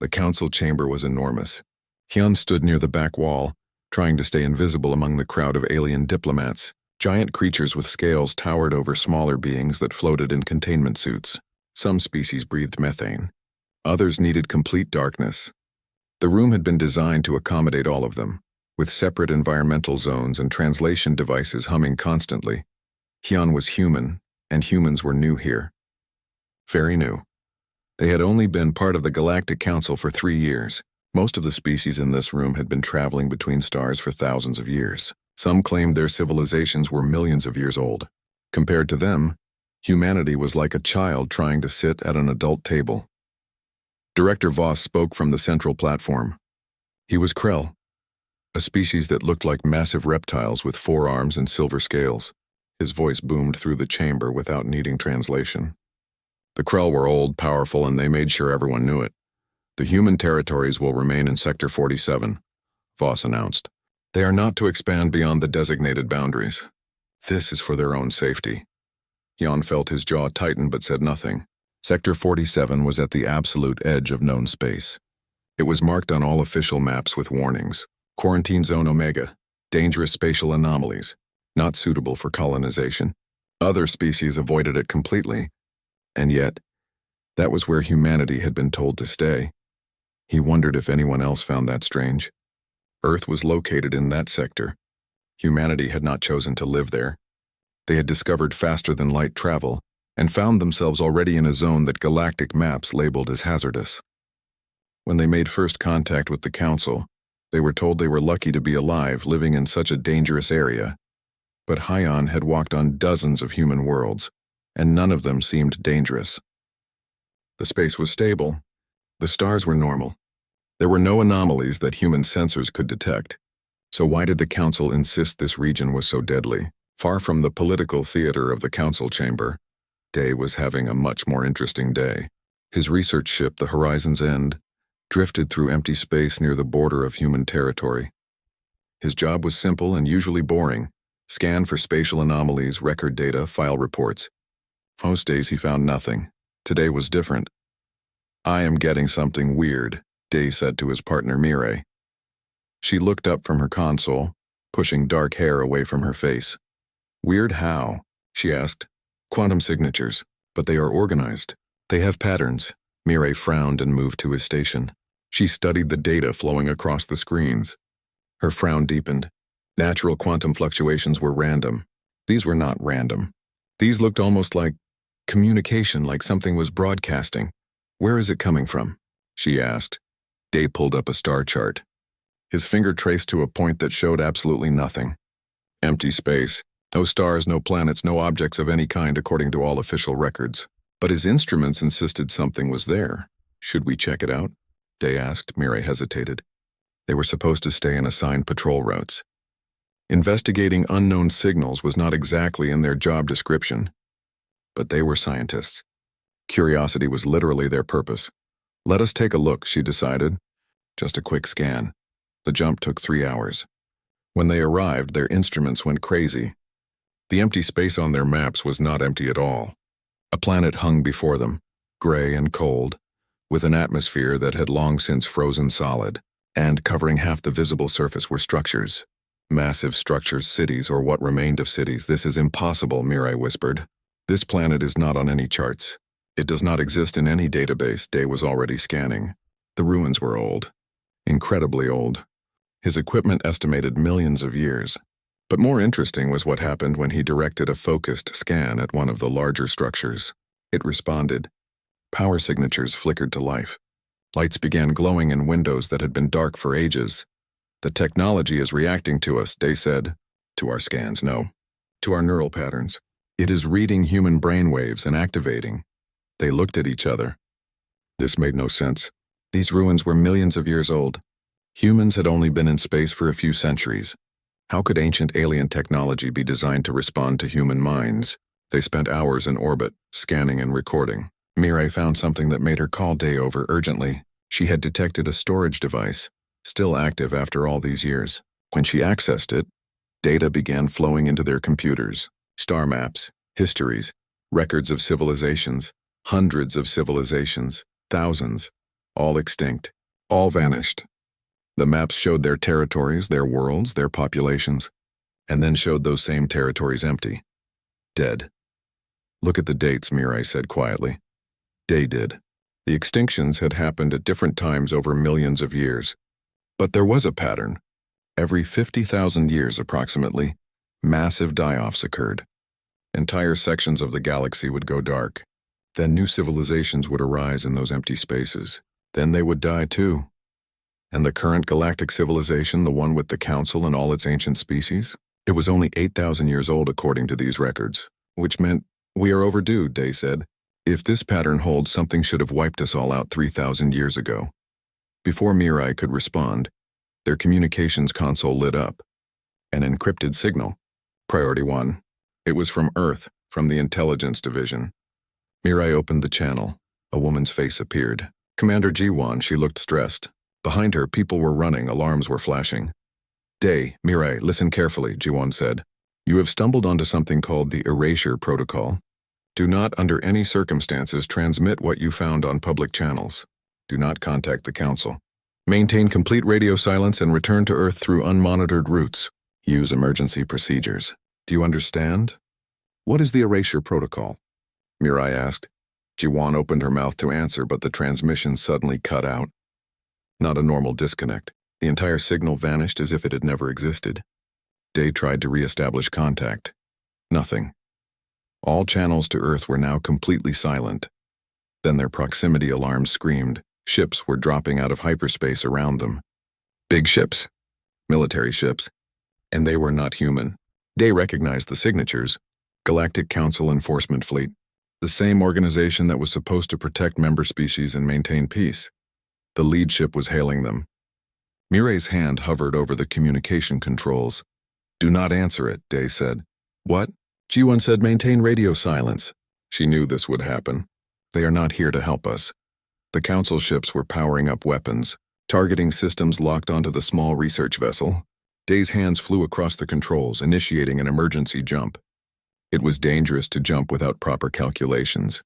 The council chamber was enormous. Hyun stood near the back wall, trying to stay invisible among the crowd of alien diplomats. Giant creatures with scales towered over smaller beings that floated in containment suits. Some species breathed methane. Others needed complete darkness. The room had been designed to accommodate all of them, with separate environmental zones and translation devices humming constantly. Hyun was human, and humans were new here. Very new. They had only been part of the Galactic Council for 3 years. Most of the species in this room had been traveling between stars for thousands of years. Some claimed their civilizations were millions of years old. Compared to them, humanity was like a child trying to sit at an adult table. Director Voss spoke from the central platform. He was Krell, a species that looked like massive reptiles with 4 arms and silver scales. His voice boomed through the chamber without needing translation. The Krell were old, powerful, and they made sure everyone knew it. The human territories will remain in Sector 47, Voss announced. They are not to expand beyond the designated boundaries. This is for their own safety. Hyun felt his jaw tighten but said nothing. Sector 47 was at the absolute edge of known space. It was marked on all official maps with warnings. Quarantine Zone Omega, dangerous spatial anomalies, not suitable for colonization. Other species avoided it completely, and yet, that was where humanity had been told to stay. He wondered if anyone else found that strange. Earth was located in that sector. Humanity had not chosen to live there. They had discovered faster-than-light travel and found themselves already in a zone that galactic maps labeled as hazardous. When they made first contact with the Council, they were told they were lucky to be alive living in such a dangerous area. But Hyun had walked on dozens of human worlds, and none of them seemed dangerous. The space was stable. The stars were normal. There were no anomalies that human sensors could detect. So why did the Council insist this region was so deadly? Far from the political theater of the Council chamber, Day was having a much more interesting day. His research ship, the Horizon's End, drifted through empty space near the border of human territory. His job was simple and usually boring. Scan for spatial anomalies, record data, file reports. Most days he found nothing. Today was different. I am getting something weird, Day said to his partner Mireille. She looked up from her console, pushing dark hair away from her face. Weird how? She asked. Quantum signatures, but they are organized. They have patterns. Mireille frowned and moved to his station. She studied the data flowing across the screens. Her frown deepened. Natural quantum fluctuations were random. These were not random. These looked almost like communication, like something was broadcasting. Where is it coming from? She asked. Day pulled up a star chart. His finger traced to a point that showed absolutely nothing. Empty space. No stars, no planets, no objects of any kind according to all official records. But his instruments insisted something was there. Should we check it out? Day asked. Mireille hesitated. They were supposed to stay in assigned patrol routes. Investigating unknown signals was not exactly in their job description. But they were scientists. Curiosity was literally their purpose. Let us take a look, she decided. Just a quick scan. The jump took 3 hours. When they arrived, their instruments went crazy. The empty space on their maps was not empty at all. A planet hung before them, gray and cold, with an atmosphere that had long since frozen solid, and covering half the visible surface were structures. Massive structures, cities, or what remained of cities. This is impossible, Mireille whispered. This planet is not on any charts. It does not exist in any database. Day was already scanning. The ruins were old. Incredibly old. His equipment estimated millions of years. But more interesting was what happened when he directed a focused scan at one of the larger structures. It responded. Power signatures flickered to life. Lights began glowing in windows that had been dark for ages. The technology is reacting to us, Day said. To our scans, no. To our neural patterns. It is reading human brain waves and activating. They looked at each other. This made no sense. These ruins were millions of years old. Humans had only been in space for a few centuries. How could ancient alien technology be designed to respond to human minds? They spent hours in orbit, scanning and recording. Mireille found something that made her call Day over urgently. She had detected a storage device, still active after all these years. When she accessed it, data began flowing into their computers. Star maps, histories, records of civilizations, hundreds of civilizations, thousands, All extinct. All vanished. The maps showed their territories, their worlds, their populations, and then showed those same territories empty. Dead. Look at the dates, Mirai said quietly. Day did. The extinctions had happened at different times over millions of years. But there was a pattern. Every 50,000 years approximately, massive die-offs occurred. Entire sections of the galaxy would go dark. Then new civilizations would arise in those empty spaces. Then they would die too. And the current galactic civilization, the one with the Council and all its ancient species? It was only 8,000 years old according to these records, which meant, we are overdue, Day said. If this pattern holds, something should have wiped us all out 3,000 years ago. Before Mirai could respond, their communications console lit up. An encrypted signal. Priority 1. It was from Earth, from the Intelligence Division. Mirai opened the channel. A woman's face appeared. Commander Jiwan, she looked stressed. Behind her, people were running, alarms were flashing. Day, Mirai, listen carefully, Jiwan said. You have stumbled onto something called the Erasure Protocol. Do not, under any circumstances, transmit what you found on public channels. Do not contact the Council. Maintain complete radio silence and return to Earth through unmonitored routes. Use emergency procedures. Do you understand? What is the Erasure Protocol? Mirai asked. Jiwan opened her mouth to answer, but the transmission suddenly cut out. Not a normal disconnect. The entire signal vanished as if it had never existed. Day tried to re-establish contact. Nothing. All channels to Earth were now completely silent. Then their proximity alarms screamed. Ships were dropping out of hyperspace around them. Big ships. Military ships. And they were not human. Day recognized the signatures. Galactic Council Enforcement Fleet. The same organization that was supposed to protect member species and maintain peace. The lead ship was hailing them. Mirai's hand hovered over the communication controls. Do not answer it, Day said. What? Jiwan said maintain radio silence. She knew this would happen. They are not here to help us. The Council ships were powering up weapons. Targeting systems locked onto the small research vessel. Day's hands flew across the controls, initiating an emergency jump. It was dangerous to jump without proper calculations.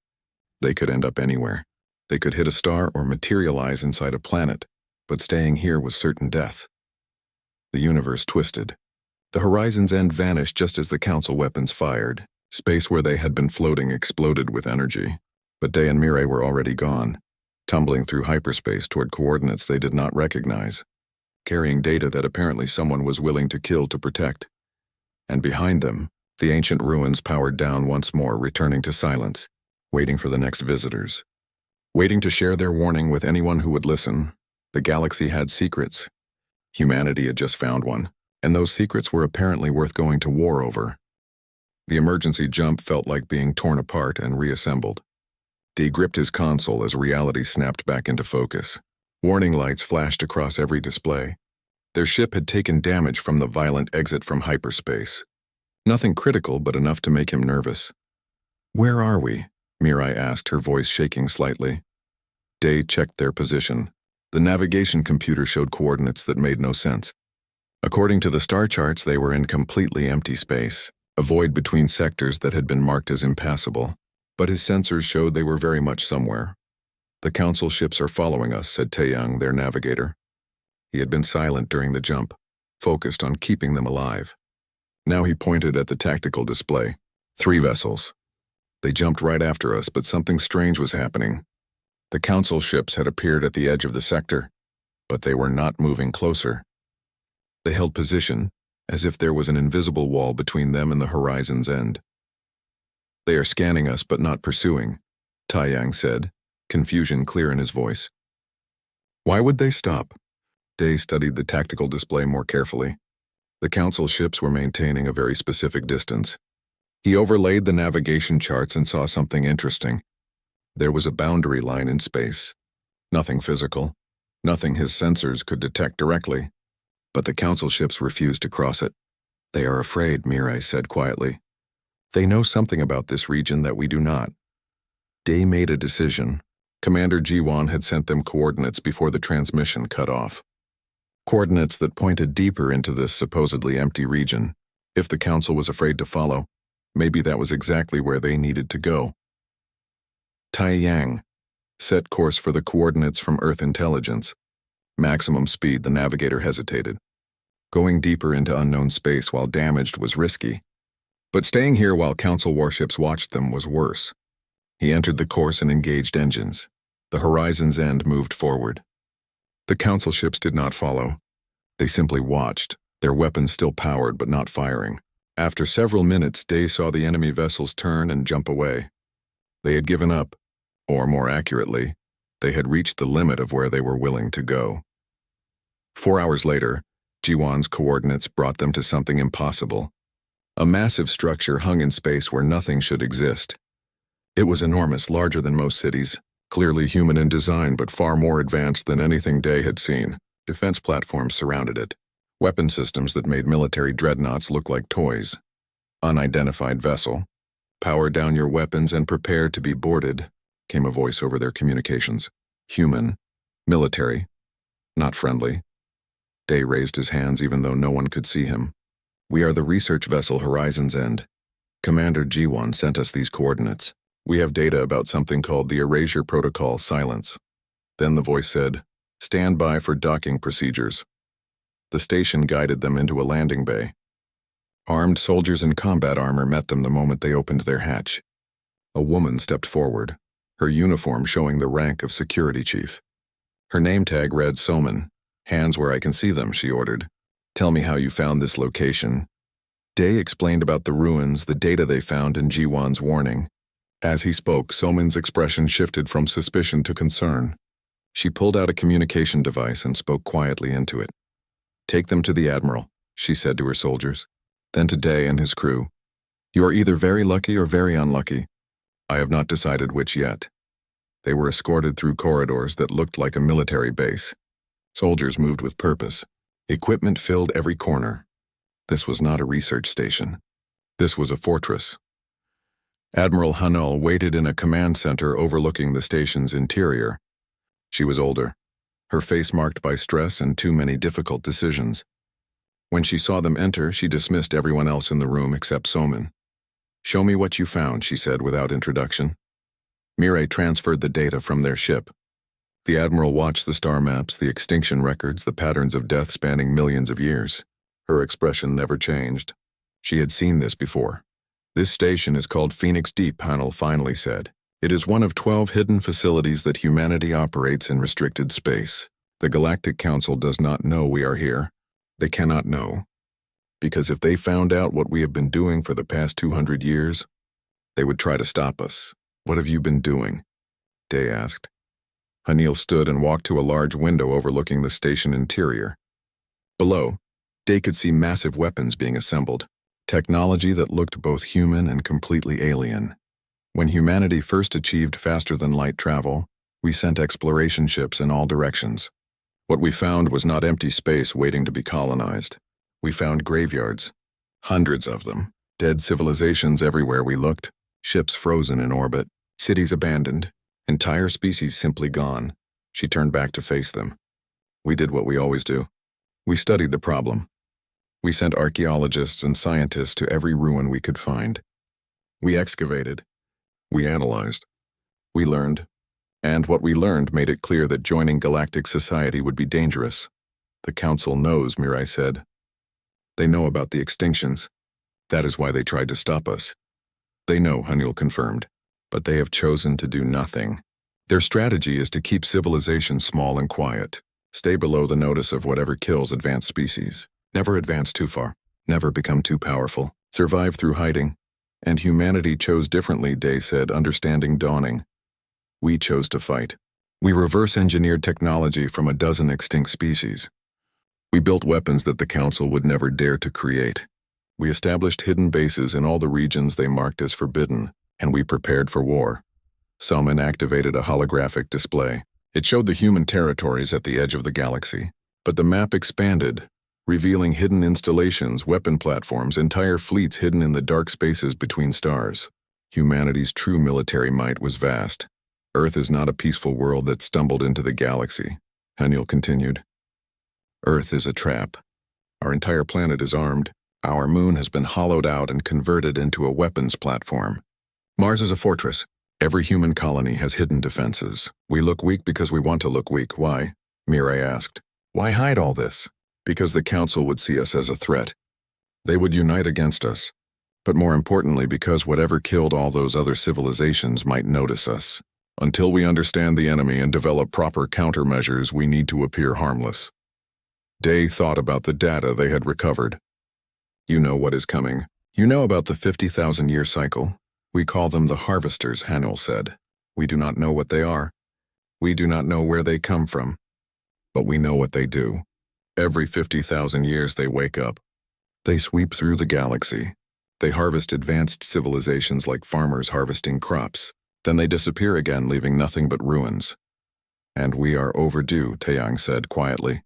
They could end up anywhere. They could hit a star or materialize inside a planet, but staying here was certain death. The universe twisted. The horizon's end vanished just as the Council weapons fired. Space where they had been floating exploded with energy. But Day and Mirai were already gone, tumbling through hyperspace toward coordinates they did not recognize, carrying data that apparently someone was willing to kill to protect. And behind them, the ancient ruins powered down once more, returning to silence, waiting for the next visitors. Waiting to share their warning with anyone who would listen. The galaxy had secrets. Humanity had just found one, and those secrets were apparently worth going to war over. The emergency jump felt like being torn apart and reassembled. Dee gripped his console as reality snapped back into focus. Warning lights flashed across every display. Their ship had taken damage from the violent exit from hyperspace. Nothing critical, but enough to make him nervous. Where are we? Mirai asked, her voice shaking slightly. Day checked their position. The navigation computer showed coordinates that made no sense. According to the star charts, they were in completely empty space, a void between sectors that had been marked as impassable. But his sensors showed they were very much somewhere. The Council ships are following us, said Taeyang, their navigator. He had been silent during the jump, focused on keeping them alive. Now he pointed at the tactical display. 3 vessels. They jumped right after us, but something strange was happening. The Council ships had appeared at the edge of the sector, but they were not moving closer. They held position, as if there was an invisible wall between them and the horizon's end. They are scanning us but not pursuing, Taeyang said, confusion clear in his voice. Why would they stop? Day studied the tactical display more carefully. The Council ships were maintaining a very specific distance. He overlaid the navigation charts and saw something interesting. There was a boundary line in space. Nothing physical, nothing his sensors could detect directly, but the Council ships refused to cross it. They are afraid, Mirai said quietly. They know something about this region that we do not. Day made a decision. Commander Jiwan had sent them coordinates before the transmission cut off. Coordinates that pointed deeper into this supposedly empty region. If the Council was afraid to follow, maybe that was exactly where they needed to go. Taeyang, Set course for the coordinates from Earth intelligence. Maximum speed, the navigator hesitated. Going deeper into unknown space while damaged was risky, but staying here while Council warships watched them was worse. He entered the course and engaged engines. The horizon's end moved forward. The Council ships did not follow. They simply watched, their weapons still powered but not firing. After several minutes, Day saw the enemy vessels turn and jump away. They had given up, or more accurately, they had reached the limit of where they were willing to go. 4 hours later, Jiwan's coordinates brought them to something impossible. A massive structure hung in space where nothing should exist. It was enormous, larger than most cities, clearly human in design but far more advanced than anything Day had seen. Defense platforms surrounded it. Weapon systems that made military dreadnoughts look like toys. Unidentified vessel. Power down your weapons and prepare to be boarded, came a voice over their communications. Human. Military. Not friendly. Day raised his hands even though no one could see him. We are the research vessel Horizon's End. Commander G1 sent us these coordinates. We have data about something called the Erasure Protocol Silence. Then the voice said, "Stand by for docking procedures." The station guided them into a landing bay. Armed soldiers in combat armor met them the moment they opened their hatch. A woman stepped forward, her uniform showing the rank of security chief. Her name tag read Soman. "Hands where I can see them," she ordered. "Tell me how you found this location." Day explained about the ruins, the data they found, and Jiwan's warning. As he spoke, Soman's expression shifted from suspicion to concern. She pulled out a communication device and spoke quietly into it. "Take them to the Admiral," she said to her soldiers. Then to Day and his crew. "You are either very lucky or very unlucky. I have not decided which yet." They were escorted through corridors that looked like a military base. Soldiers moved with purpose. Equipment filled every corner. This was not a research station. This was a fortress. Admiral Hanul waited in a command center overlooking the station's interior. She was older, her face marked by stress and too many difficult decisions. When she saw them enter, she dismissed everyone else in the room except Soman. "Show me what you found," she said without introduction. Mirai transferred the data from their ship. The Admiral watched the star maps, the extinction records, the patterns of death spanning millions of years. Her expression never changed. She had seen this before. "This station is called Phoenix Deep," Hanul finally said. "It is one of 12 hidden facilities that humanity operates in restricted space. The Galactic Council does not know we are here. They cannot know. Because if they found out what we have been doing for the past 200 years, they would try to stop us." "What have you been doing?" Day asked. Hanil stood and walked to a large window overlooking the station interior. Below, Day could see massive weapons being assembled, technology that looked both human and completely alien. When humanity first achieved faster-than-light travel, we sent exploration ships in all directions. What we found was not empty space waiting to be colonized. We found graveyards, hundreds of them, dead civilizations everywhere we looked, ships frozen in orbit, cities abandoned, entire species simply gone. She turned back to face them. We did what we always do. We studied the problem. We sent archaeologists and scientists to every ruin we could find. We excavated. We analyzed. We learned. And what we learned made it clear that joining galactic society would be dangerous. "The Council knows," Mirai said. "They know about the extinctions. That is why they tried to stop us." "They know," Hanul confirmed. "But they have chosen to do nothing. Their strategy is to keep civilization small and quiet. Stay below the notice of whatever kills advanced species. Never advance too far. Never become too powerful. Survive through hiding. And humanity chose differently," Day said, understanding dawning. "We chose to fight. We reverse-engineered technology from a dozen extinct species. We built weapons that the Council would never dare to create. We established hidden bases in all the regions they marked as forbidden, and we prepared for war." Soman activated a holographic display. It showed the human territories at the edge of the galaxy, but the map expanded, revealing hidden installations, weapon platforms, entire fleets hidden in the dark spaces between stars. Humanity's true military might was vast. "Earth is not a peaceful world that stumbled into the galaxy," Hanul continued. "Earth is a trap. Our entire planet is armed. Our moon has been hollowed out and converted into a weapons platform. Mars is a fortress. Every human colony has hidden defenses. We look weak because we want to look weak. Why? Mirai asked. Why hide all this? Because the Council would see us as a threat. They would unite against us. But more importantly, because whatever killed all those other civilizations might notice us. Until we understand the enemy and develop proper countermeasures, we need to appear harmless. Day thought about the data they had recovered. You know what is coming. You know about the 50,000-year cycle. We call them the harvesters, Hanul said. We do not know what they are. We do not know where they come from. But we know what they do. Every 50,000 years they wake up. They sweep through the galaxy. They harvest advanced civilizations like farmers harvesting crops. Then they disappear again, leaving nothing but ruins. And we are overdue, Taeyang said quietly.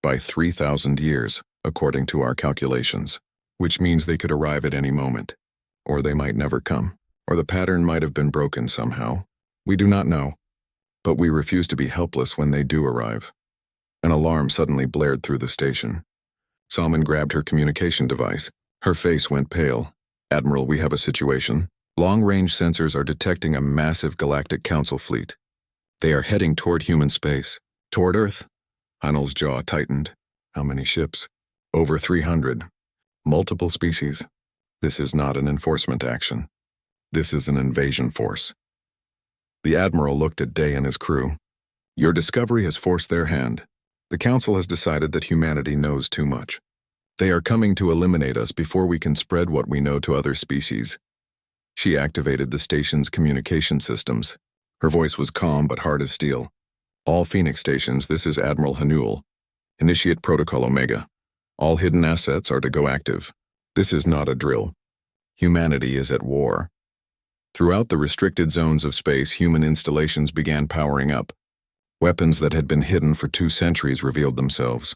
By 3,000 years, according to our calculations. Which means they could arrive at any moment. Or they might never come. Or the pattern might have been broken somehow. We do not know. But we refuse to be helpless when they do arrive. An alarm suddenly blared through the station. Salmon grabbed her communication device. Her face went pale. Admiral, we have a situation. Long-range sensors are detecting a massive Galactic Council fleet. They are heading toward human space. Toward Earth? Hanul's jaw tightened. How many ships? Over 300. Multiple species. This is not an enforcement action. This is an invasion force. The Admiral looked at Day and his crew. Your discovery has forced their hand. The Council has decided that humanity knows too much. They are coming to eliminate us before we can spread what we know to other species. She activated the station's communication systems. Her voice was calm but hard as steel. All Phoenix stations, this is Admiral Hanul. Initiate Protocol Omega. All hidden assets are to go active. This is not a drill. Humanity is at war. Throughout the restricted zones of space, human installations began powering up. Weapons that had been hidden for 2 centuries revealed themselves.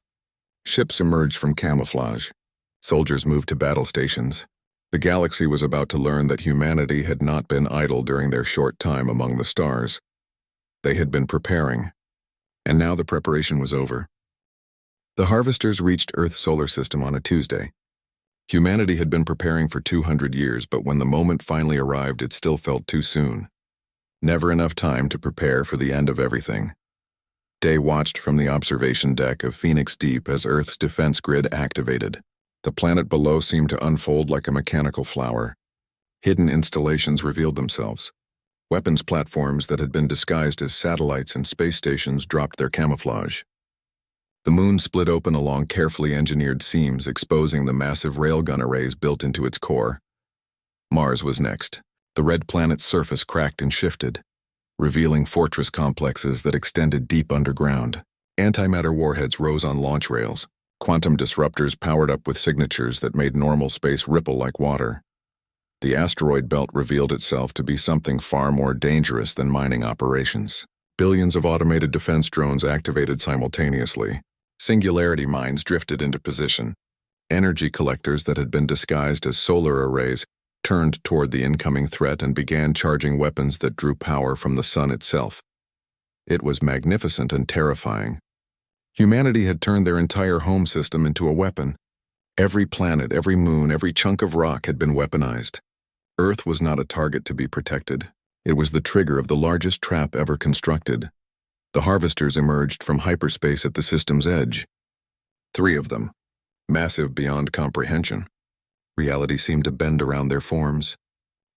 Ships emerged from camouflage. Soldiers moved to battle stations. The galaxy was about to learn that humanity had not been idle during their short time among the stars. They had been preparing. And now the preparation was over. The harvesters reached Earth's solar system on a Tuesday. Humanity had been preparing for 200 years, but when the moment finally arrived, it still felt too soon. Never enough time to prepare for the end of everything. Day watched from the observation deck of Phoenix Deep as Earth's defense grid activated. The planet below seemed to unfold like a mechanical flower. Hidden installations revealed themselves. Weapons platforms that had been disguised as satellites and space stations dropped their camouflage. The moon split open along carefully engineered seams, exposing the massive railgun arrays built into its core. Mars was next. The red planet's surface cracked and shifted, revealing fortress complexes that extended deep underground. Antimatter warheads rose on launch rails. Quantum disruptors powered up with signatures that made normal space ripple like water. The asteroid belt revealed itself to be something far more dangerous than mining operations. Billions of automated defense drones activated simultaneously. Singularity mines drifted into position. Energy collectors that had been disguised as solar arrays turned toward the incoming threat and began charging weapons that drew power from the sun itself. It was magnificent and terrifying. Humanity had turned their entire home system into a weapon. Every planet, every moon, every chunk of rock had been weaponized. Earth was not a target to be protected. It was the trigger of the largest trap ever constructed. The harvesters emerged from hyperspace at the system's edge. 3 of them, massive beyond comprehension. Reality seemed to bend around their forms.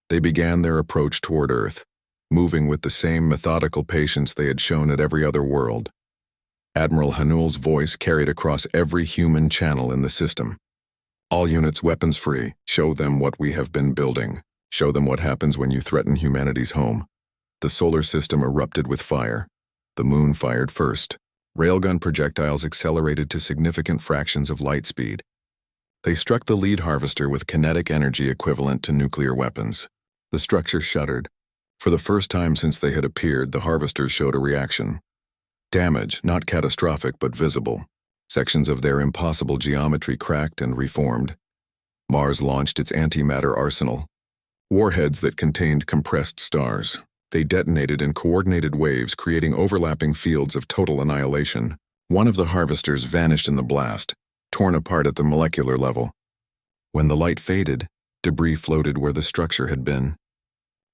They began their approach toward Earth, moving with the same methodical patience they had shown at every other world. Admiral Hanul's voice carried across every human channel in the system. All units weapons free. Show them what we have been building. Show them what happens when you threaten humanity's home. The solar system erupted with fire. The moon fired first. Railgun projectiles accelerated to significant fractions of light speed. They struck the lead harvester with kinetic energy equivalent to nuclear weapons. The structure shuddered. For the first time since they had appeared, the harvesters showed a reaction. Damage, not catastrophic but visible. Sections of their impossible geometry cracked and reformed. Mars launched its antimatter arsenal. Warheads that contained compressed stars. They detonated in coordinated waves, creating overlapping fields of total annihilation. One of the harvesters vanished in the blast, torn apart at the molecular level. When the light faded, debris floated where the structure had been.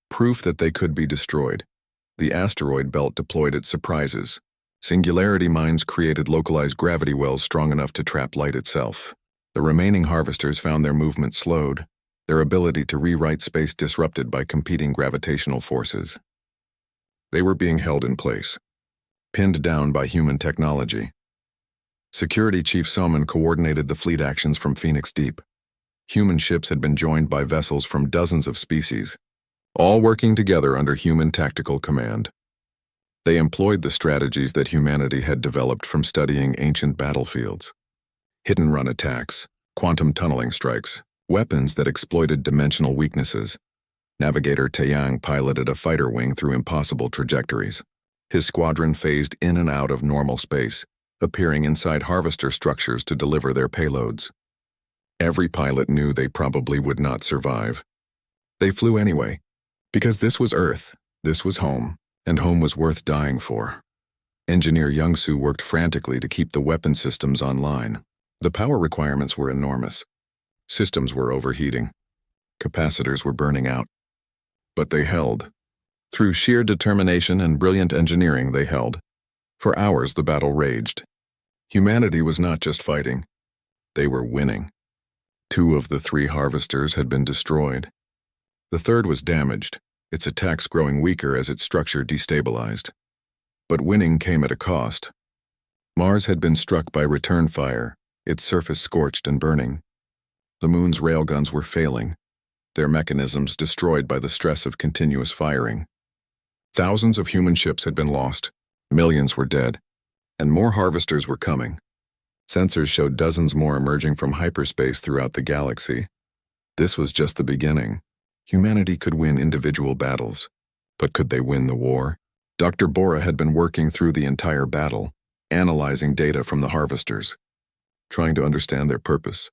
Proof that they could be destroyed. The asteroid belt deployed its surprises. Singularity mines created localized gravity wells strong enough to trap light itself. The remaining harvesters found their movement slowed, their ability to rewrite space disrupted by competing gravitational forces. They were being held in place, pinned down by human technology. Security Chief Soman coordinated the fleet actions from Phoenix Deep. Human ships had been joined by vessels from dozens of species, all working together under human tactical command. They employed the strategies that humanity had developed from studying ancient battlefields. Hit-and-run attacks, quantum tunneling strikes, weapons that exploited dimensional weaknesses. Navigator Taeyang piloted a fighter wing through impossible trajectories. His squadron phased in and out of normal space, appearing inside harvester structures to deliver their payloads. Every pilot knew they probably would not survive. They flew anyway, because this was Earth, this was home, and home was worth dying for. Engineer Young-Soo worked frantically to keep the weapon systems online. The power requirements were enormous. Systems were overheating. Capacitors were burning out. But they held. Through sheer determination and brilliant engineering, they held. For hours, the battle raged. Humanity was not just fighting. They were winning. 2 of the 3 harvesters had been destroyed. The third was damaged, its attacks growing weaker as its structure destabilized. But winning came at a cost. Mars had been struck by return fire, its surface scorched and burning. The moon's railguns were failing, their mechanisms destroyed by the stress of continuous firing. Thousands of human ships had been lost, millions were dead, and more harvesters were coming. Sensors showed dozens more emerging from hyperspace throughout the galaxy. This was just the beginning. Humanity could win individual battles, but could they win the war? Dr. Bora had been working through the entire battle, analyzing data from the harvesters, trying to understand their purpose.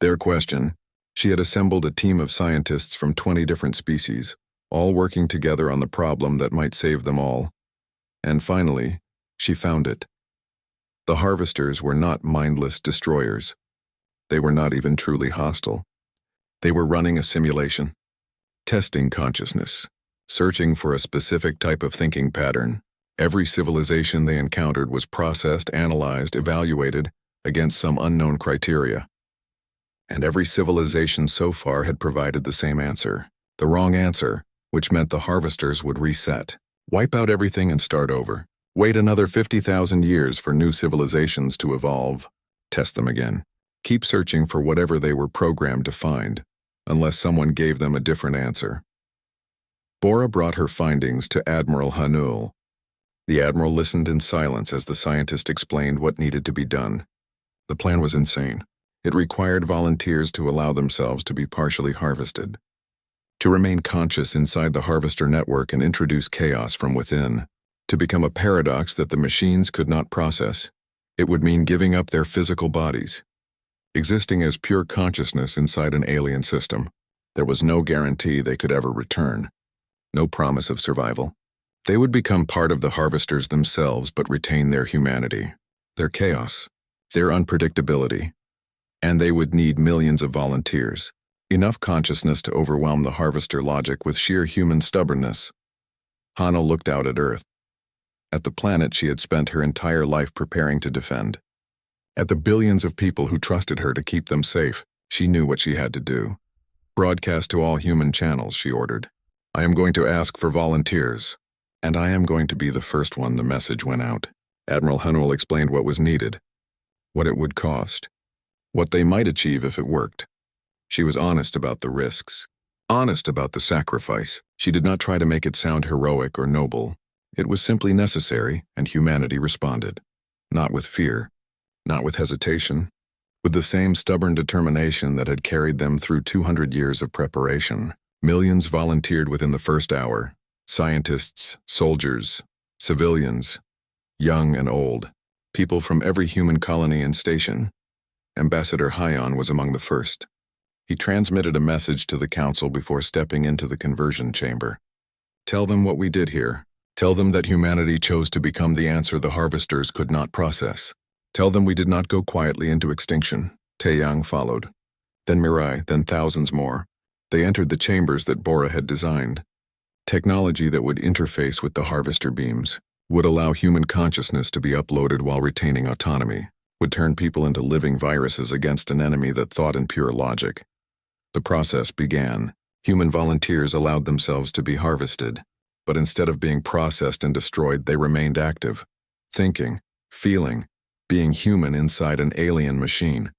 Their question. She had assembled a team of scientists from 20 different species, all working together on the problem that might save them all. And finally, she found it. The harvesters were not mindless destroyers. They were not even truly hostile. They were running a simulation, testing consciousness, searching for a specific type of thinking pattern. Every civilization they encountered was processed, analyzed, evaluated against some unknown criteria. And every civilization so far had provided the same answer, the wrong answer, which meant the harvesters would reset, wipe out everything and start over. Wait another 50,000 years for new civilizations to evolve. Test them again. Keep searching for whatever they were programmed to find, unless someone gave them a different answer. Bora brought her findings to Admiral Hanul. The Admiral listened in silence as the scientist explained what needed to be done. The plan was insane. It required volunteers to allow themselves to be partially harvested, to remain conscious inside the harvester network and introduce chaos from within. To become a paradox that the machines could not process. It would mean giving up their physical bodies, existing as pure consciousness inside an alien system. There was no guarantee they could ever return, no promise of survival. They would become part of the harvesters themselves but retain their humanity, their chaos, their unpredictability. And they would need millions of volunteers, enough consciousness to overwhelm the harvester logic with sheer human stubbornness. Hana looked out at Earth, at the planet she had spent her entire life preparing to defend. At the billions of people who trusted her to keep them safe, she knew what she had to do. Broadcast to all human channels, she ordered. I am going to ask for volunteers, and I am going to be the first one. The message went out. Admiral Hanul explained what was needed, what it would cost, what they might achieve if it worked. She was honest about the risks, honest about the sacrifice. She did not try to make it sound heroic or noble. It was simply necessary, and humanity responded. Not with fear, not with hesitation, with the same stubborn determination that had carried them through 200 years of preparation. Millions volunteered within the first hour. Scientists, soldiers, civilians, young and old, people from every human colony and station. Ambassador Hyon was among the first. He transmitted a message to the council before stepping into the conversion chamber. Tell them what we did here. Tell them that humanity chose to become the answer the harvesters could not process. Tell them we did not go quietly into extinction. Taeyang followed. Then Mirai, then thousands more. They entered the chambers that Bora had designed. Technology that would interface with the harvester beams, would allow human consciousness to be uploaded while retaining autonomy, would turn people into living viruses against an enemy that thought in pure logic. The process began. Human volunteers allowed themselves to be harvested, but instead of being processed and destroyed, they remained active, thinking, feeling, being human inside an alien machine.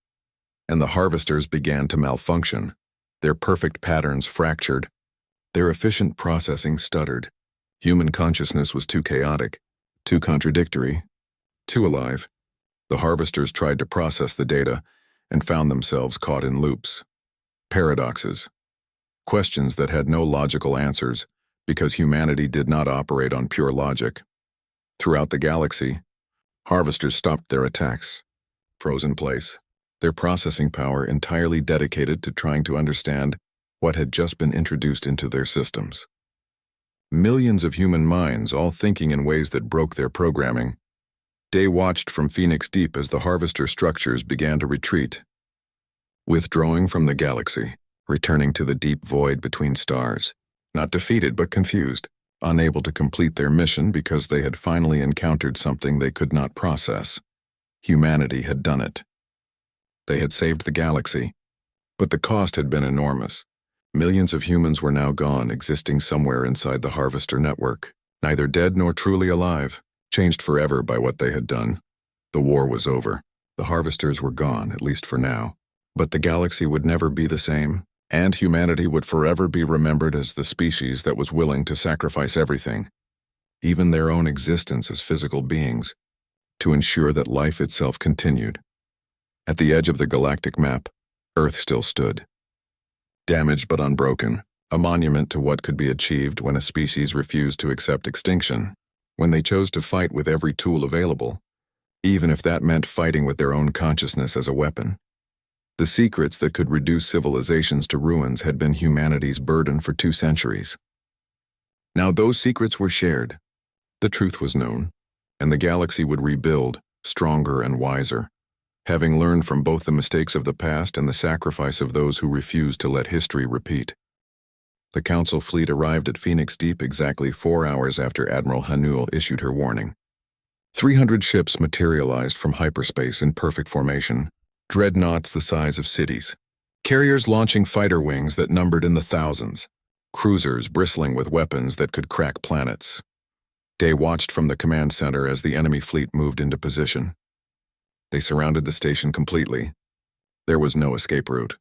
And the harvesters began to malfunction. Their perfect patterns fractured. Their efficient processing stuttered. Human consciousness was too chaotic, too contradictory, too alive. The harvesters tried to process the data and found themselves caught in loops, paradoxes, questions that had no logical answers because humanity did not operate on pure logic. Throughout the galaxy, harvesters stopped their attacks, froze in place, their processing power entirely dedicated to trying to understand what had just been introduced into their systems. Millions of human minds, all thinking in ways that broke their programming. Day watched from Phoenix Deep as the harvester structures began to retreat, withdrawing from the galaxy, returning to the deep void between stars, not defeated but confused, unable to complete their mission because they had finally encountered something they could not process. Humanity had done it. They had saved the galaxy, but the cost had been enormous. Millions of humans were now gone, existing somewhere inside the harvester network, neither dead nor truly alive, changed forever by what they had done. The war was over. The harvesters were gone, at least for now. But the galaxy would never be the same, and humanity would forever be remembered as the species that was willing to sacrifice everything, even their own existence as physical beings, to ensure that life itself continued. At the edge of the galactic map, Earth still stood. Damaged but unbroken, a monument to what could be achieved when a species refused to accept extinction, when they chose to fight with every tool available, even if that meant fighting with their own consciousness as a weapon. The secrets that could reduce civilizations to ruins had been humanity's burden for 2 centuries. Now those secrets were shared. The truth was known, and the galaxy would rebuild, stronger and wiser, having learned from both the mistakes of the past and the sacrifice of those who refused to let history repeat. The Council fleet arrived at Phoenix Deep exactly 4 hours after Admiral Hanul issued her warning. 300 ships materialized from hyperspace in perfect formation, dreadnoughts the size of cities, carriers launching fighter wings that numbered in the thousands, cruisers bristling with weapons that could crack planets. Day watched from the command center as the enemy fleet moved into position. They surrounded the station completely. There was no escape route,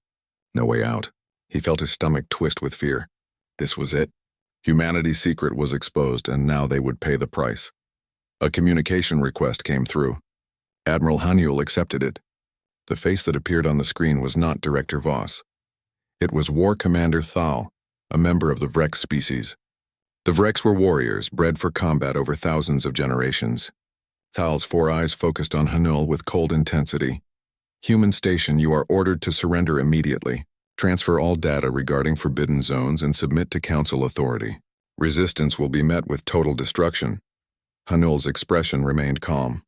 no way out. He felt his stomach twist with fear. This was it. Humanity's secret was exposed, and now they would pay the price. A communication request came through. Admiral Hanul accepted it. The face that appeared on the screen was not Director Voss. It was War Commander Thal, a member of the Vrex species. The Vrex were warriors, bred for combat over thousands of generations. Thal's 4 eyes focused on Hanul with cold intensity. Human station, you are ordered to surrender immediately. Transfer all data regarding forbidden zones and submit to Council authority. Resistance will be met with total destruction. Hanul's expression remained calm.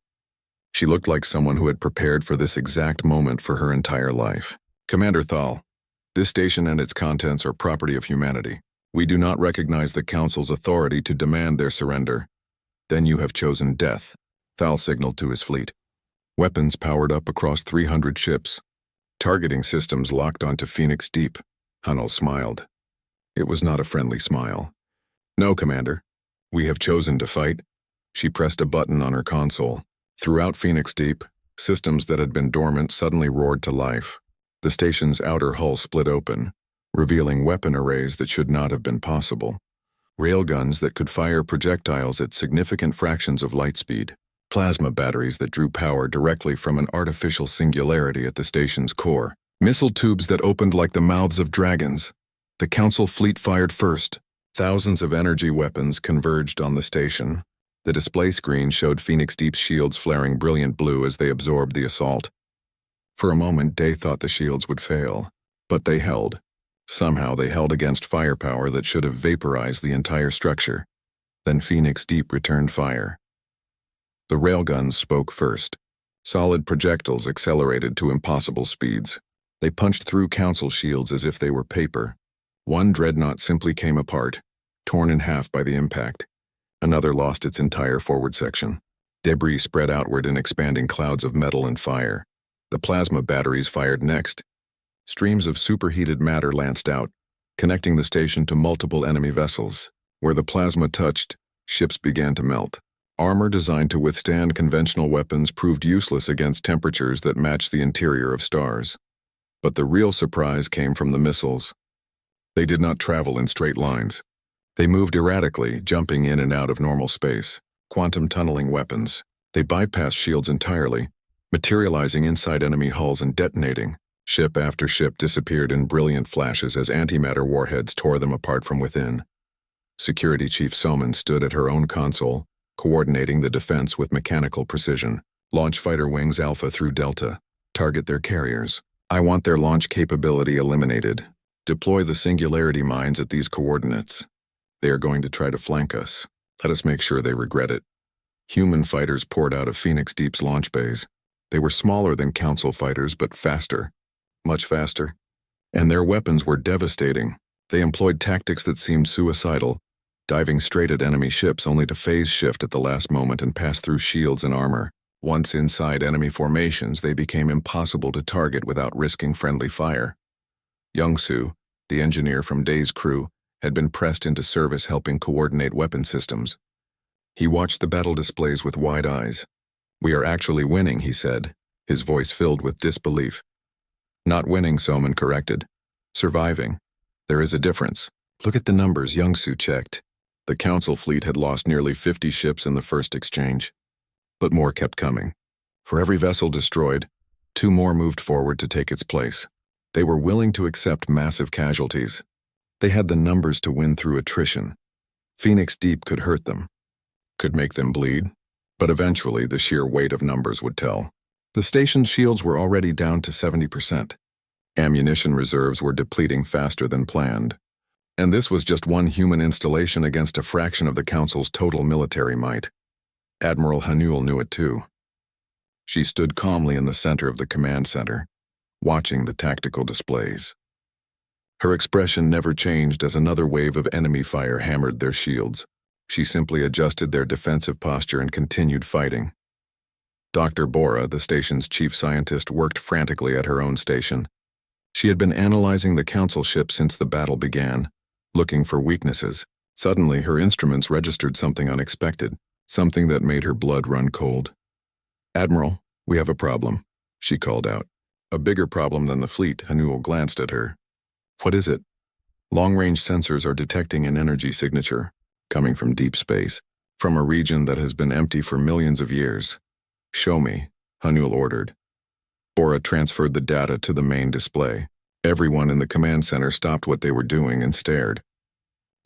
She looked like someone who had prepared for this exact moment for her entire life. Commander Thal, this station and its contents are property of humanity. We do not recognize the Council's authority to demand their surrender. Then you have chosen death, Thal signaled to his fleet. Weapons powered up across 300 ships. Targeting systems locked onto Phoenix Deep. Hanul smiled. It was not a friendly smile. No, Commander. We have chosen to fight. She pressed a button on her console. Throughout Phoenix Deep, systems that had been dormant suddenly roared to life. The station's outer hull split open, revealing weapon arrays that should not have been possible. Railguns that could fire projectiles at significant fractions of light speed. Plasma batteries that drew power directly from an artificial singularity at the station's core. Missile tubes that opened like the mouths of dragons. The Council fleet fired first. Thousands of energy weapons converged on the station. The display screen showed Phoenix Deep's shields flaring brilliant blue as they absorbed the assault. For a moment, Day thought the shields would fail, but they held. Somehow they held against firepower that should have vaporized the entire structure. Then Phoenix Deep returned fire. The railguns spoke first. Solid projectiles accelerated to impossible speeds. They punched through Council shields as if they were paper. One dreadnought simply came apart, torn in half by the impact. Another lost its entire forward section. Debris spread outward in expanding clouds of metal and fire. The plasma batteries fired next. Streams of superheated matter lanced out, connecting the station to multiple enemy vessels. Where the plasma touched, ships began to melt. Armor designed to withstand conventional weapons proved useless against temperatures that matched the interior of stars. But the real surprise came from the missiles. They did not travel in straight lines. They moved erratically, jumping in and out of normal space. Quantum tunneling weapons. They bypassed shields entirely, materializing inside enemy hulls and detonating. Ship after ship disappeared in brilliant flashes as antimatter warheads tore them apart from within. Security Chief Soman stood at her own console, coordinating the defense with mechanical precision. Launch fighter wings Alpha through Delta. Target their carriers. I want their launch capability eliminated. Deploy the singularity mines at these coordinates. They are going to try to flank us. Let us make sure they regret it. Human fighters poured out of Phoenix Deep's launch bays. They were smaller than Council fighters, but faster. Much faster. And their weapons were devastating. They employed tactics that seemed suicidal, diving straight at enemy ships only to phase shift at the last moment and pass through shields and armor. Once inside enemy formations, they became impossible to target without risking friendly fire. Young-Soo, the engineer from Day's crew, had been pressed into service helping coordinate weapon systems. He watched the battle displays with wide eyes. "We are actually winning," he said, his voice filled with disbelief. "Not winning," Soman corrected. "Surviving. There is a difference. Look at the numbers," Young-Soo checked. The Council fleet had lost nearly 50 ships in the first exchange. But more kept coming. For every vessel destroyed, 2 more moved forward to take its place. They were willing to accept massive casualties. They had the numbers to win through attrition. Phoenix Deep could hurt them, could make them bleed, but eventually the sheer weight of numbers would tell. The station's shields were already down to 70%. Ammunition reserves were depleting faster than planned. And this was just one human installation against a fraction of the Council's total military might. Admiral Hanul knew it too. She stood calmly in the center of the command center, watching the tactical displays. Her expression never changed as another wave of enemy fire hammered their shields. She simply adjusted their defensive posture and continued fighting. Dr. Bora, the station's chief scientist, worked frantically at her own station. She had been analyzing the Council ship since the battle began, looking for weaknesses. Suddenly, her instruments registered something unexpected, something that made her blood run cold. "Admiral, we have a problem," she called out. "A bigger problem than the fleet." Hanul glanced at her. "What is it?" "Long-range sensors are detecting an energy signature, coming from deep space, from a region that has been empty for millions of years." "Show me," Hanul ordered. Bora transferred the data to the main display. Everyone in the command center stopped what they were doing and stared.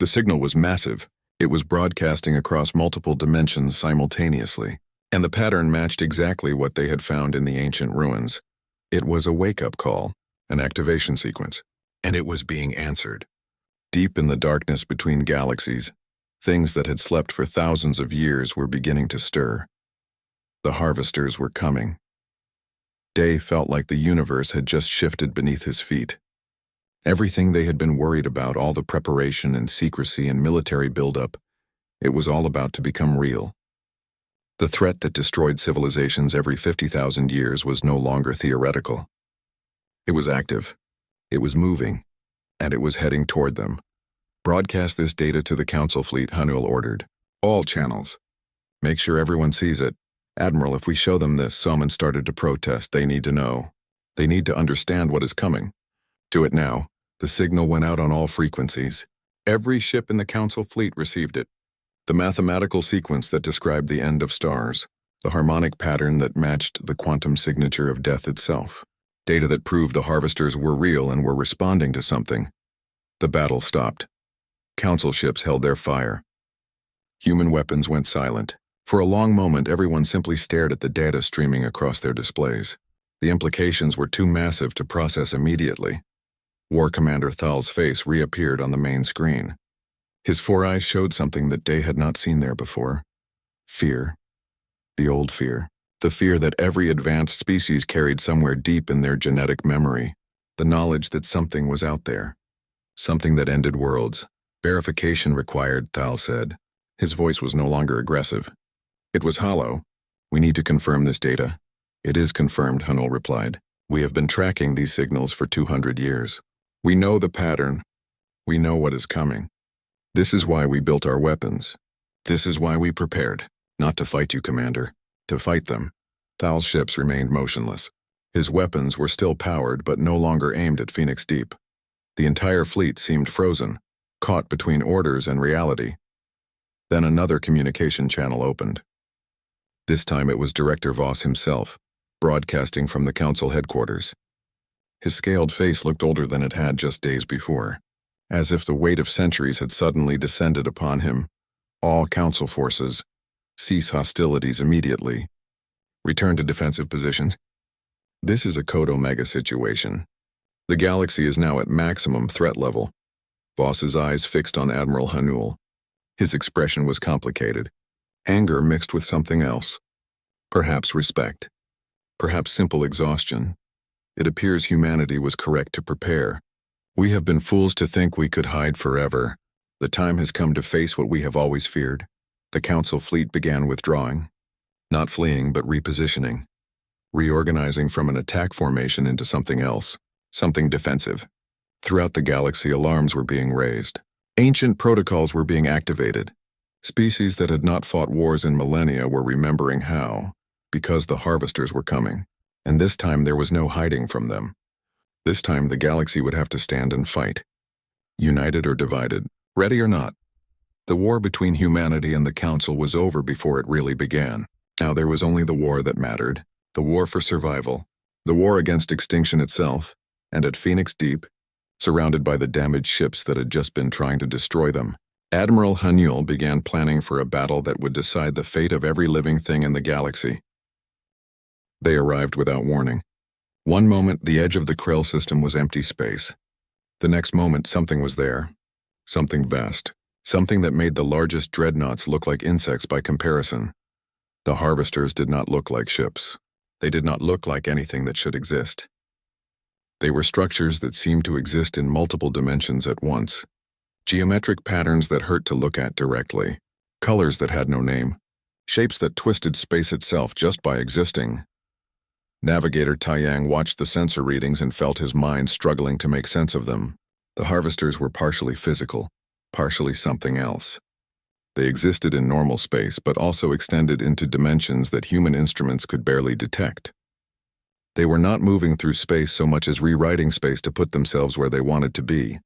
The signal was massive. It was broadcasting across multiple dimensions simultaneously, and the pattern matched exactly what they had found in the ancient ruins. It was a wake-up call, an activation sequence, and it was being answered. Deep in the darkness between galaxies, things that had slept for thousands of years were beginning to stir. The harvesters were coming. Day felt like the universe had just shifted beneath his feet. Everything they had been worried about, all the preparation and secrecy and military buildup, it was all about to become real. The threat that destroyed civilizations every 50,000 years was no longer theoretical. It was active, it was moving, and it was heading toward them. "Broadcast this data to the Council fleet," Hanul ordered. "All channels. Make sure everyone sees it." "Admiral, if we show them this," Soman started to protest. "They need to know. They need to understand what is coming." "Do it now." The signal went out on all frequencies. Every ship in the Council fleet received it. The mathematical sequence that described the end of stars. The harmonic pattern that matched the quantum signature of death itself. Data that proved the harvesters were real and were responding to something. The battle stopped. Council ships held their fire. Human weapons went silent. For a long moment, everyone simply stared at the data streaming across their displays. The implications were too massive to process immediately. War Commander Thal's face reappeared on the main screen. His 4 eyes showed something that Day had not seen there before. Fear. The old fear. The fear that every advanced species carried somewhere deep in their genetic memory. The knowledge that something was out there. Something that ended worlds, Verification required, Thal said. His voice was no longer aggressive. It was hollow. We need to confirm this data. It is confirmed, Hanul replied. We have been tracking these signals for 200 years. We know the pattern. We know what is coming. This is why we built our weapons. This is why we prepared. Not to fight you, Commander. To fight them. Thal's ships remained motionless. His weapons were still powered but no longer aimed at Phoenix Deep. The entire fleet seemed frozen, caught between orders and reality. Then another communication channel opened. This time it was Director Voss himself, broadcasting from the Council headquarters. His scaled face looked older than it had just days before, as if the weight of centuries had suddenly descended upon him. All Council forces, cease hostilities immediately. Return to defensive positions. This is a Code Omega situation. The galaxy is now at maximum threat level. Voss's eyes fixed on Admiral Hanul. His expression was complicated. Anger mixed with something else. Perhaps respect. Perhaps simple exhaustion. It appears humanity was correct to prepare. We have been fools to think we could hide forever. The time has come to face what we have always feared. The Council fleet began withdrawing. Not fleeing, but repositioning. Reorganizing from an attack formation into something else. Something defensive. Throughout the galaxy, alarms were being raised. Ancient protocols were being activated. Species that had not fought wars in millennia were remembering how, because the harvesters were coming. And this time there was no hiding from them. This time the galaxy would have to stand and fight. United or divided, ready or not. The war between humanity and the Council was over before it really began. Now there was only the war that mattered. The war for survival. The war against extinction itself. And at Phoenix Deep, surrounded by the damaged ships that had just been trying to destroy them, Admiral Hanul began planning for a battle that would decide the fate of every living thing in the galaxy. They arrived without warning. One moment, the edge of the Krell system was empty space. The next moment, something was there. Something vast. Something that made the largest dreadnoughts look like insects by comparison. The harvesters did not look like ships. They did not look like anything that should exist. They were structures that seemed to exist in multiple dimensions at once. Geometric patterns that hurt to look at directly. Colors that had no name. Shapes that twisted space itself just by existing. Navigator Taiyang watched the sensor readings and felt his mind struggling to make sense of them. The harvesters were partially physical, partially something else. They existed in normal space but also extended into dimensions that human instruments could barely detect. They were not moving through space so much as rewriting space to put themselves where they wanted to be.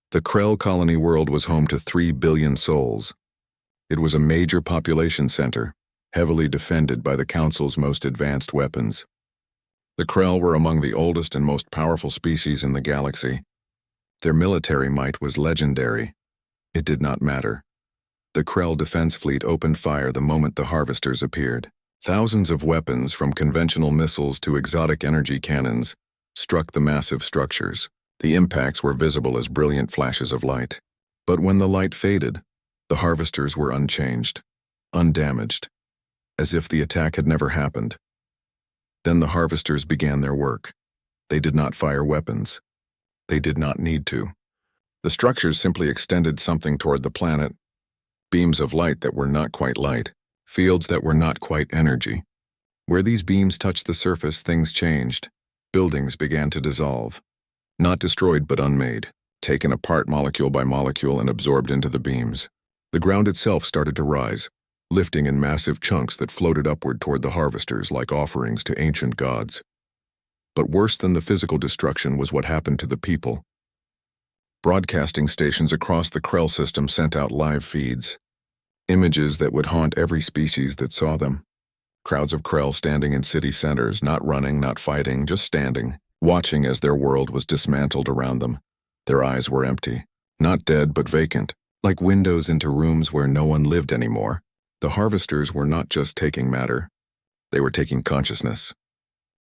The Krell colony world was home to 3 billion souls. It was a major population center, heavily defended by the Council's most advanced weapons. The Krell were among the oldest and most powerful species in the galaxy. Their military might was legendary. It did not matter. The Krell defense fleet opened fire the moment the harvesters appeared. Thousands of weapons, from conventional missiles to exotic energy cannons, struck the massive structures. The impacts were visible as brilliant flashes of light. But when the light faded, the harvesters were unchanged, undamaged, as if the attack had never happened. Then the harvesters began their work. They did not fire weapons. They did not need to. The structures simply extended something toward the planet, beams of light that were not quite light. Fields that were not quite energy. Where these beams touched the surface, things changed. Buildings began to dissolve. Not destroyed but unmade, taken apart molecule by molecule and absorbed into the beams. The ground itself started to rise, lifting in massive chunks that floated upward toward the harvesters like offerings to ancient gods. But worse than the physical destruction was what happened to the people. Broadcasting stations across the Krell system sent out live feeds. Images that would haunt every species that saw them. Crowds of Krell standing in city centers, not running, not fighting, just standing, watching as their world was dismantled around them. Their eyes were empty, not dead but vacant, like windows into rooms where no one lived anymore. The harvesters were not just taking matter. They were taking consciousness.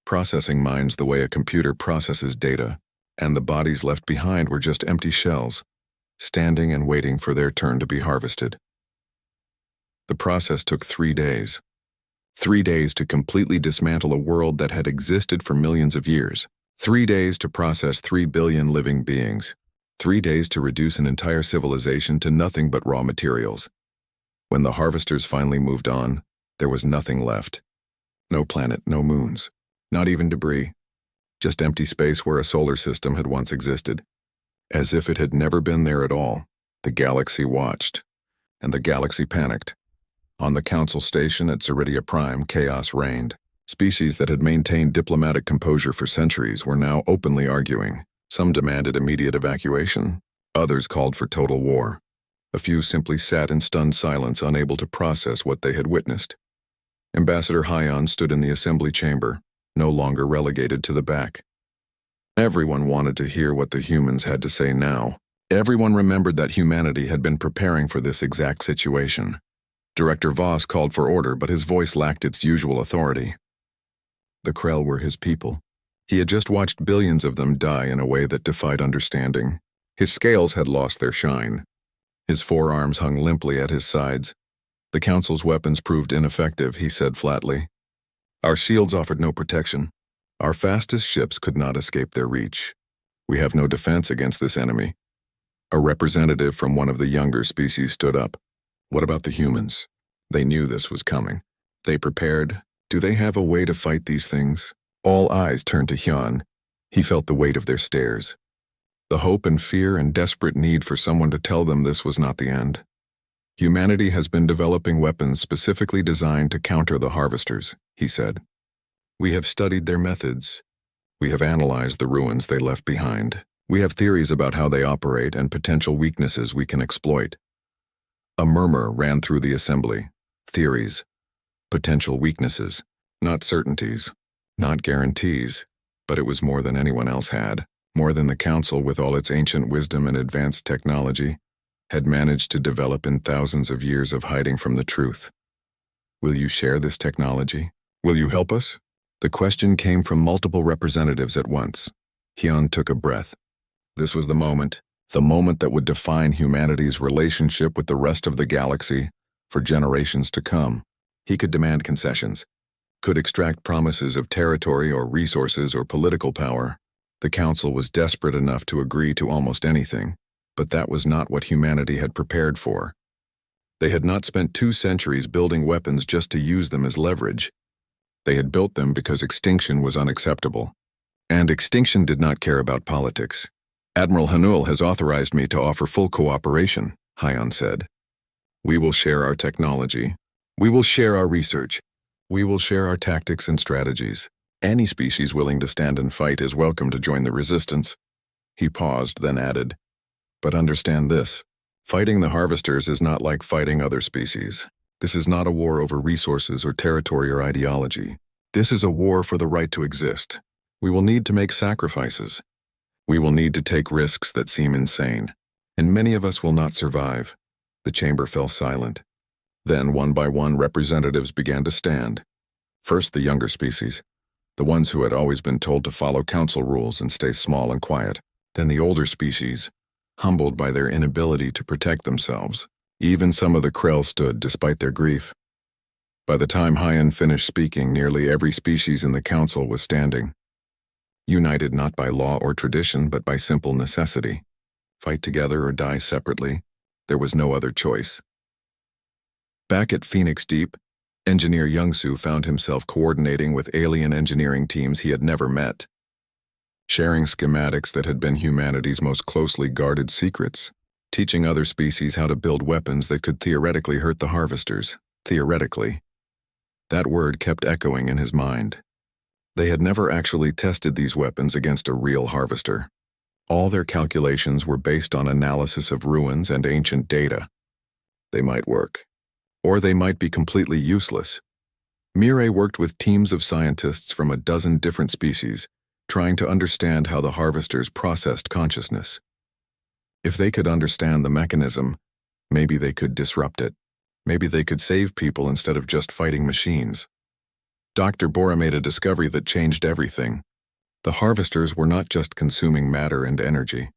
Processing minds the way a computer processes data, and the bodies left behind were just empty shells, standing and waiting for their turn to be harvested. The process took 3 days. 3 days to completely dismantle a world that had existed for millions of years. 3 days to process 3 billion living beings. 3 days to reduce an entire civilization to nothing but raw materials. When the harvesters finally moved on, there was nothing left. No planet, no moons, not even debris. Just empty space where a solar system had once existed. As if it had never been there at all, the galaxy watched, and the galaxy panicked. On the council station at Zeridia Prime, chaos reigned. Species that had maintained diplomatic composure for centuries were now openly arguing. Some demanded immediate evacuation. Others called for total war. A few simply sat in stunned silence, unable to process what they had witnessed. Ambassador Hyon stood in the assembly chamber, no longer relegated to the back. Everyone wanted to hear what the humans had to say now. Everyone remembered that humanity had been preparing for this exact situation. Director Voss called for order, but his voice lacked its usual authority. The Krell were his people. He had just watched billions of them die in a way that defied understanding. His scales had lost their shine. His forearms hung limply at his sides. The Council's weapons proved ineffective, he said flatly. Our shields offered no protection. Our fastest ships could not escape their reach. We have no defense against this enemy. A representative from one of the younger species stood up. What about the humans? They knew this was coming. They prepared. Do they have a way to fight these things? All eyes turned to Hyon. He felt the weight of their stares. The hope and fear and desperate need for someone to tell them this was not the end. Humanity has been developing weapons specifically designed to counter the harvesters, he said. We have studied their methods. We have analyzed the ruins they left behind. We have theories about how they operate and potential weaknesses we can exploit. A murmur ran through the assembly. Theories. Potential weaknesses. Not certainties. Not guarantees. But it was more than anyone else had. More than the Council, with all its ancient wisdom and advanced technology, had managed to develop in thousands of years of hiding from the truth. Will you share this technology? Will you help us? The question came from multiple representatives at once. Hyon took a breath. This was the moment that would define humanity's relationship with the rest of the galaxy for generations to come. He could demand concessions, could extract promises of territory or resources or political power. The Council was desperate enough to agree to almost anything, but that was not what humanity had prepared for. They had not spent 2 centuries building weapons just to use them as leverage. They had built them because extinction was unacceptable. And extinction did not care about politics. Admiral Hanul has authorized me to offer full cooperation, Hyon said. We will share our technology. We will share our research. We will share our tactics and strategies. Any species willing to stand and fight is welcome to join the resistance. He paused, then added, but understand this. Fighting the harvesters is not like fighting other species. This is not a war over resources or territory or ideology. This is a war for the right to exist. We will need to make sacrifices. We will need to take risks that seem insane. And many of us will not survive. The chamber fell silent. Then, one by one, representatives began to stand. First, the younger species, the ones who had always been told to follow council rules and stay small and quiet. Then the older species, humbled by their inability to protect themselves. Even some of the Krell stood despite their grief. By the time Hyon finished speaking, nearly every species in the council was standing. United not by law or tradition, but by simple necessity. Fight together or die separately. There was no other choice. Back at Phoenix Deep, Engineer Youngsu found himself coordinating with alien engineering teams he had never met, sharing schematics that had been humanity's most closely guarded secrets, teaching other species how to build weapons that could theoretically hurt the harvesters. Theoretically. That word kept echoing in his mind. They had never actually tested these weapons against a real harvester. All their calculations were based on analysis of ruins and ancient data. They might work, or they might be completely useless. Mireille worked with teams of scientists from a dozen different species, trying to understand how the harvesters processed consciousness. If they could understand the mechanism, maybe they could disrupt it. Maybe they could save people instead of just fighting machines. Dr. Bora made a discovery that changed everything. The harvesters were not just consuming matter and energy.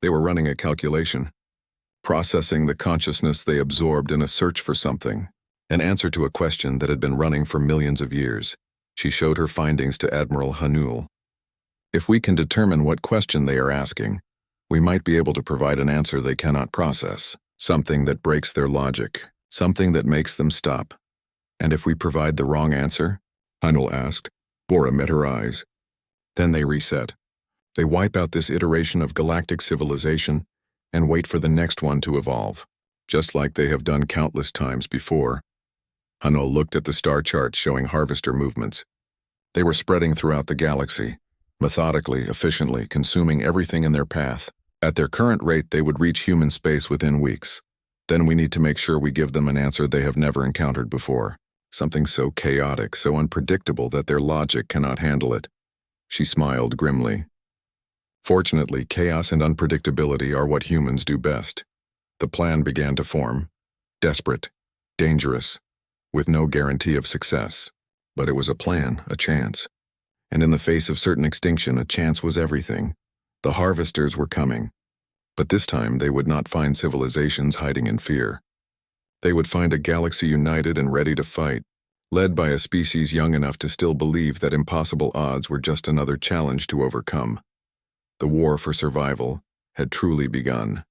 They were running a calculation, processing the consciousness they absorbed in a search for something, an answer to a question that had been running for millions of years. She showed her findings to Admiral Hanul. If we can determine what question they are asking, We might be able to provide an answer they cannot process, something that breaks their logic, something that makes them stop. And if we provide the wrong answer? Hunnell asked. Bora met her eyes. Then they reset. They wipe out this iteration of galactic civilization and wait for the next one to evolve, just like they have done countless times before. Hunnell looked at the star charts showing harvester movements. They were spreading throughout the galaxy, methodically, efficiently, consuming everything in their path. At their current rate, they would reach human space within weeks. Then we need to make sure we give them an answer they have never encountered before. Something so chaotic, so unpredictable that their logic cannot handle it. She smiled grimly. Fortunately, chaos and unpredictability are what humans do best. The plan began to form. Desperate, dangerous, with no guarantee of success. But it was a plan, a chance. And in the face of certain extinction, a chance was everything. The harvesters were coming. But this time they would not find civilizations hiding in fear. They would find a galaxy united and ready to fight, led by a species young enough to still believe that impossible odds were just another challenge to overcome. The war for survival had truly begun.